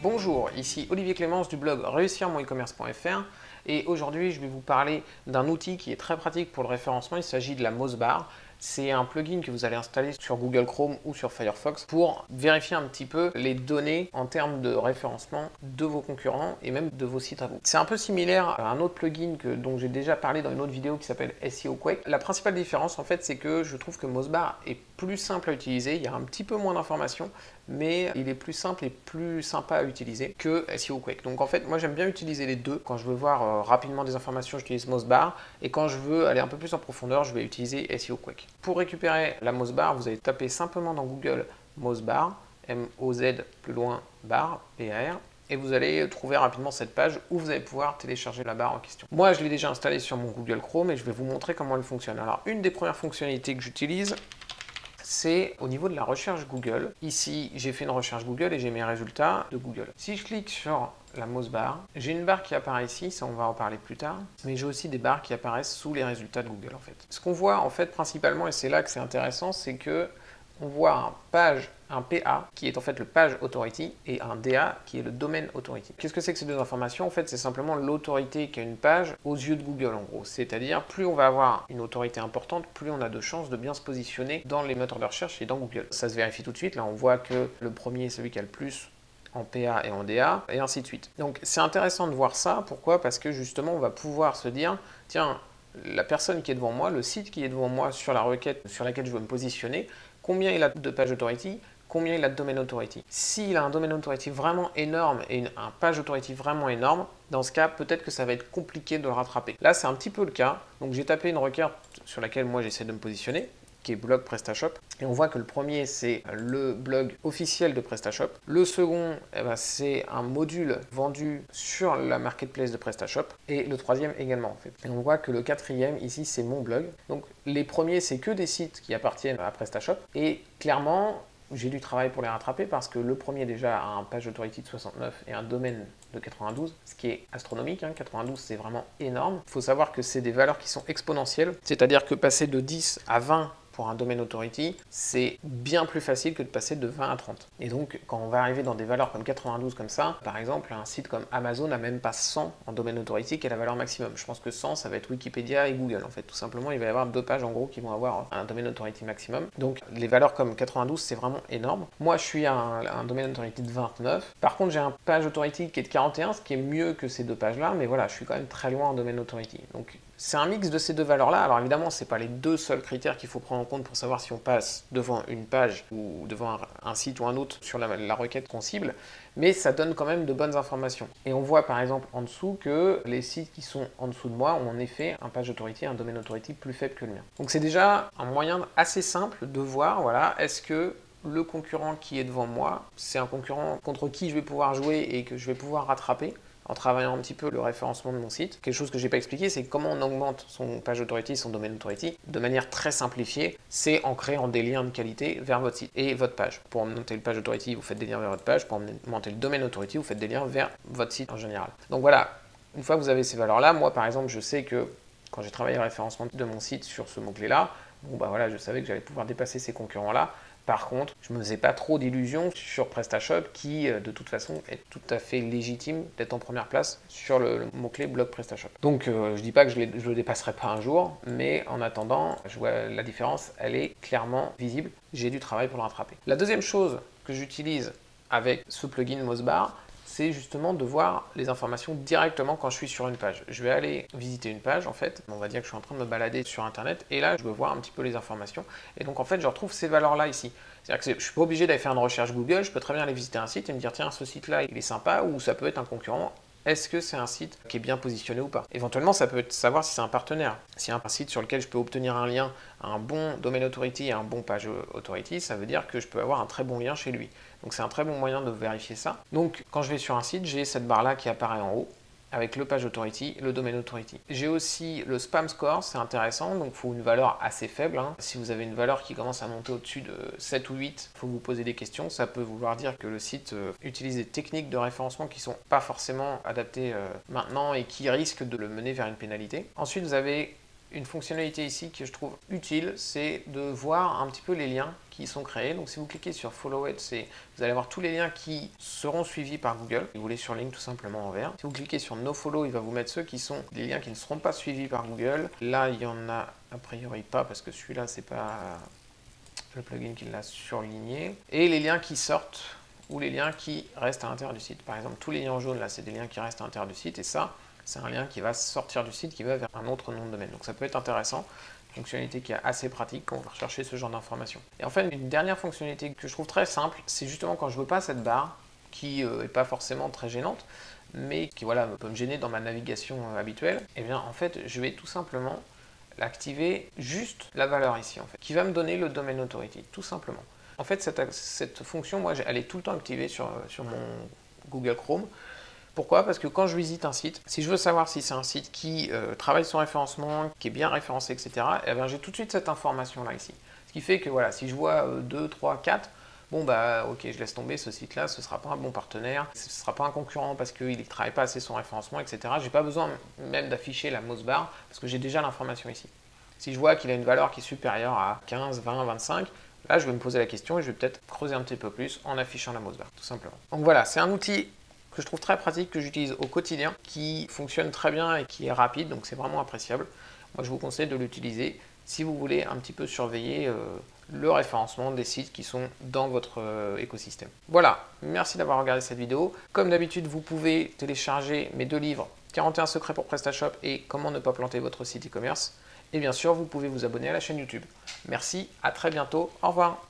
Bonjour, ici Olivier Clémence du blog réussirmoneCommerce.fr et aujourd'hui je vais vous parler d'un outil qui est très pratique pour le référencement. Il s'agit de la Mosebar. C'est un plugin que vous allez installer sur Google Chrome ou sur Firefox pour vérifier un petit peu les données en termes de référencement de vos concurrents et même de vos sites à vous. C'est un peu similaire à un autre plugin dont j'ai déjà parlé dans une autre vidéo qui s'appelle SEO Quake. La principale différence en fait c'est que je trouve que Mosebar est plus simple à utiliser, il y a un petit peu moins d'informations mais il est plus simple et plus sympa à utiliser que SEO Quake. Donc en fait, moi j'aime bien utiliser les deux. Quand je veux voir rapidement des informations, j'utilise Mosebar et quand je veux aller un peu plus en profondeur, je vais utiliser SEO Quake. Pour récupérer la Mosebar, vous allez taper simplement dans Google Mosebar, M-O-Z plus loin bar, B-A-R, et vous allez trouver rapidement cette page où vous allez pouvoir télécharger la barre en question. Moi, je l'ai déjà installée sur mon Google Chrome et je vais vous montrer comment elle fonctionne. Alors, une des premières fonctionnalités que j'utilise, c'est au niveau de la recherche Google. Ici, j'ai fait une recherche Google et j'ai mes résultats de Google. Si je clique sur la Mosebar, j'ai une barre qui apparaît ici, ça on va en parler plus tard, mais j'ai aussi des barres qui apparaissent sous les résultats de Google en fait. Ce qu'on voit en fait principalement, et c'est là que c'est intéressant, c'est que on voit un PA qui est en fait le Page Authority et un DA qui est le Domain Authority. Qu'est-ce que c'est que ces deux informations? En fait, c'est simplement l'autorité qu'a une page aux yeux de Google en gros. C'est-à-dire, plus on va avoir une autorité importante, plus on a de chances de bien se positionner dans les moteurs de recherche et dans Google. Ça se vérifie tout de suite. Là, on voit que le premier est celui qui a le plus en PA et en DA, et ainsi de suite. Donc, c'est intéressant de voir ça. Pourquoi? Parce que justement, on va pouvoir se dire, tiens, la personne qui est devant moi, le site qui est devant moi sur la requête sur laquelle je veux me positionner, combien il a de page authority, combien il a de domain authority. S'il a un domain authority vraiment énorme et un page authority vraiment énorme, dans ce cas, peut-être que ça va être compliqué de le rattraper. Là, c'est un petit peu le cas. Donc, j'ai tapé une requête sur laquelle moi j'essaie de me positionner, qui est blog PrestaShop. Et on voit que le premier, c'est le blog officiel de PrestaShop. Le second, c'est un module vendu sur la marketplace de PrestaShop. Et le troisième également, en fait. Et on voit que le quatrième, ici, c'est mon blog. Donc, les premiers, c'est que des sites qui appartiennent à PrestaShop. Et clairement, j'ai du travail pour les rattraper parce que le premier déjà a un page authority de 69 et un domaine de 92, ce qui est astronomique. 92, c'est vraiment énorme. Il faut savoir que c'est des valeurs qui sont exponentielles, c'est-à-dire que passer de 10 à 20 pour un domain authority, c'est bien plus facile que de passer de 20 à 30. Et donc, quand on va arriver dans des valeurs comme 92 comme ça, par exemple, un site comme Amazon n'a même pas 100 en domaine authority qui est la valeur maximum. Je pense que 100, ça va être Wikipédia et Google, en fait. Tout simplement, il va y avoir deux pages, en gros, qui vont avoir un domaine authority maximum. Donc, les valeurs comme 92, c'est vraiment énorme. Moi, je suis à un domaine authority de 29. Par contre, j'ai un page authority qui est de 41, ce qui est mieux que ces deux pages-là, mais voilà, je suis quand même très loin en domaine authority. Donc, c'est un mix de ces deux valeurs-là. Alors évidemment, ce n'est pas les deux seuls critères qu'il faut prendre en compte pour savoir si on passe devant une page ou devant un site ou un autre sur la requête qu'on cible, mais ça donne quand même de bonnes informations. Et on voit par exemple en dessous que les sites qui sont en dessous de moi ont en effet un page authority, un domaine authority plus faible que le mien. Donc c'est déjà un moyen assez simple de voir, voilà, est-ce que le concurrent qui est devant moi, c'est un concurrent contre qui je vais pouvoir jouer et que je vais pouvoir rattraper en travaillant un petit peu le référencement de mon site. Quelque chose que je n'ai pas expliqué, c'est comment on augmente son page authority, son domaine authority, de manière très simplifiée, c'est en créant des liens de qualité vers votre site et votre page. Pour augmenter le page authority, vous faites des liens vers votre page. Pour augmenter le domaine authority, vous faites des liens vers votre site en général. Donc voilà, une fois que vous avez ces valeurs-là, moi par exemple, je sais que quand j'ai travaillé le référencement de mon site sur ce mot-clé-là, bon bah voilà, je savais que j'allais pouvoir dépasser ces concurrents-là. Par contre, je ne me faisais pas trop d'illusions sur PrestaShop qui, de toute façon, est tout à fait légitime d'être en première place sur le mot-clé blog PrestaShop. Donc, je ne dis pas que je ne le dépasserai pas un jour, mais en attendant, je vois la différence, elle est clairement visible. J'ai du travail pour le rattraper. La deuxième chose que j'utilise avec ce plugin Mosebar, c'est justement de voir les informations directement quand je suis sur une page. Je vais aller visiter une page en fait, on va dire que je suis en train de me balader sur internet et là je veux voir un petit peu les informations et donc en fait je retrouve ces valeurs-là ici. C'est-à-dire que je ne suis pas obligé d'aller faire une recherche Google, je peux très bien aller visiter un site et me dire tiens ce site-là il est sympa ou ça peut être un concurrent. Est-ce que c'est un site qui est bien positionné ou pas? Éventuellement, ça peut être savoir si c'est un partenaire. Si un site sur lequel je peux obtenir un lien à un bon domain authority et un bon page authority, ça veut dire que je peux avoir un très bon lien chez lui. Donc c'est un très bon moyen de vérifier ça. Donc quand je vais sur un site, j'ai cette barre-là qui apparaît en haut avec le page authority, le domain authority. J'ai aussi le spam score, c'est intéressant, donc il faut une valeur assez faible. Si vous avez une valeur qui commence à monter au-dessus de 7 ou 8, il faut vous poser des questions. Ça peut vouloir dire que le site utilise des techniques de référencement qui ne sont pas forcément adaptées maintenant et qui risquent de le mener vers une pénalité. Ensuite, vous avez Une fonctionnalité ici que je trouve utile, c'est de voir un petit peu les liens qui sont créés. Donc si vous cliquez sur Follow It, vous allez voir tous les liens qui seront suivis par Google. Vous voulez sur Link tout simplement en vert. Si vous cliquez sur No Follow, il va vous mettre ceux qui sont des liens qui ne seront pas suivis par Google. Là, il y en a a priori pas parce que celui-là, c'est pas le plugin qui l'a surligné. Et les liens qui sortent ou les liens qui restent à l'intérieur du site. Par exemple, tous les liens jaunes, là, c'est des liens qui restent à l'intérieur du site. Et ça, c'est un lien qui va sortir du site, qui va vers un autre nom de domaine. Donc ça peut être intéressant. Fonctionnalité qui est assez pratique quand on va rechercher ce genre d'informations. Et en fait, une dernière fonctionnalité que je trouve très simple, c'est justement quand je veux pas cette barre, qui n'est pas forcément très gênante, mais qui voilà, peut me gêner dans ma navigation habituelle, et bien en fait, je vais tout simplement l'activer juste la valeur ici, en fait, qui va me donner le domain authority, tout simplement. En fait, cette fonction, moi, elle est tout le temps activée sur mon Google Chrome. Pourquoi? Parce que quand je visite un site, si je veux savoir si c'est un site qui travaille son référencement, qui est bien référencé, etc., eh bien, j'ai tout de suite cette information-là ici. Ce qui fait que voilà, si je vois 2, 3, 4, bon bah ok, je laisse tomber ce site-là, ce ne sera pas un bon partenaire, ce ne sera pas un concurrent parce qu'il ne travaille pas assez son référencement, etc. Je n'ai pas besoin même d'afficher la Mosebar parce que j'ai déjà l'information ici. Si je vois qu'il a une valeur qui est supérieure à 15, 20, 25, là je vais me poser la question et je vais peut-être creuser un petit peu plus en affichant la Mosebar, tout simplement. Donc voilà, c'est un outil que je trouve très pratique, que j'utilise au quotidien, qui fonctionne très bien et qui est rapide, donc c'est vraiment appréciable. Moi je vous conseille de l'utiliser si vous voulez un petit peu surveiller le référencement des sites qui sont dans votre écosystème. Voilà, merci d'avoir regardé cette vidéo. Comme d'habitude, vous pouvez télécharger mes 2 livres, 41 secrets pour PrestaShop et comment ne pas planter votre site e-commerce. Et bien sûr, vous pouvez vous abonner à la chaîne YouTube. Merci, à très bientôt, au revoir.